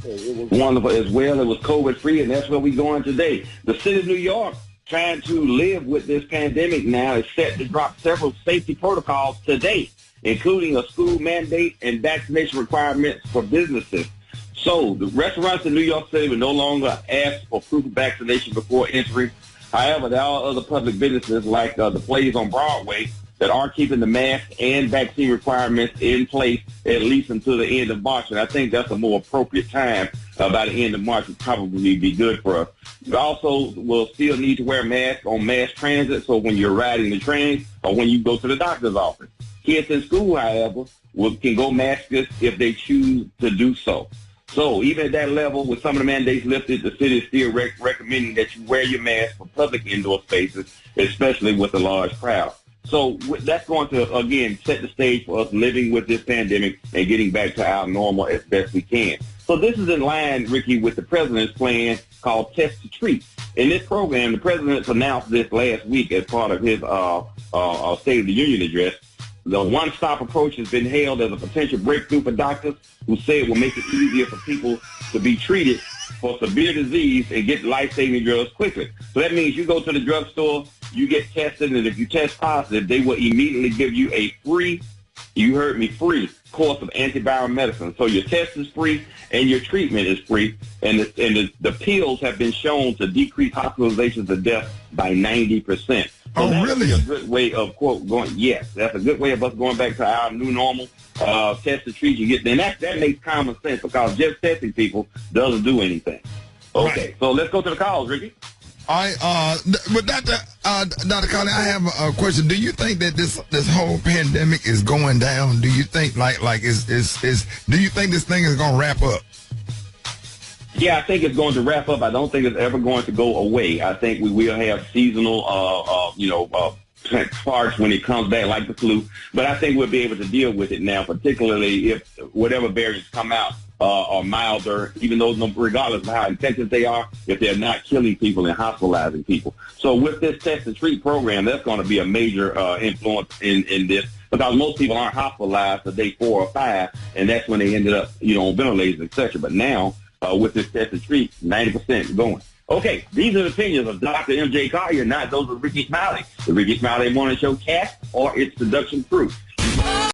It was wonderful as well. It was COVID-free, and that's where we're going today. The city of New York, trying to live with this pandemic now, is set to drop several safety protocols today, including a school mandate and vaccination requirements for businesses. So the restaurants in New York City will no longer ask for proof of vaccination before entering. However, there are other public businesses like the plays on Broadway that are keeping the mask and vaccine requirements in place at least until the end of March. And I think that's a more appropriate time. By the end of March would probably be good for us. You also will still need to wear a mask on mass transit, so when you're riding the train or when you go to the doctor's office. Kids in school, however, can go maskless if they choose to do so. So even at that level, with some of the mandates lifted, the city is still recommending that you wear your mask for public indoor spaces, especially with a large crowd. So that's going to, again, set the stage for us living with this pandemic and getting back to our normal as best we can. So this is in line, Ricky, with the president's plan called Test to Treat. In this program, the president announced this last week as part of his State of the Union address. The one-stop approach has been hailed as a potential breakthrough for doctors who say it will make it easier for people to be treated for severe disease and get life-saving drugs quickly. So that means you go to the drugstore, you get tested, and if you test positive, they will immediately give you a free, you heard me, free course of antiviral medicine. So your test is free and your treatment is free, and the pills have been shown to decrease hospitalizations and death by 90%. So that's really? A good way of, quote, going, yes, that's a good way of us going back to our new normal. Test to treat, you get, and that makes common sense because just testing people doesn't do anything. Okay, right. So let's go to the calls, Ricky. All right, but Dr. Colley, I have a question. Do you think that this whole pandemic is going down? Do you think do you think this thing is going to wrap up? Yeah, I think it's going to wrap up. I don't think it's ever going to go away. I think we will have seasonal, parts when it comes back, like the flu. But I think we'll be able to deal with it now, particularly if whatever variants come out are milder, even though regardless of how infectious they are, if they're not killing people and hospitalizing people. So with this test and treat program, that's going to be a major influence in this, because most people aren't hospitalized to day 4 or 5, and that's when they ended up, on ventilators, etc. But now, with this test and treat, 90% going. Okay, these are the opinions of Dr. M.J. Collier, not those of Rickey Smiley. The Rickey Smiley Morning Show cast or its production crew.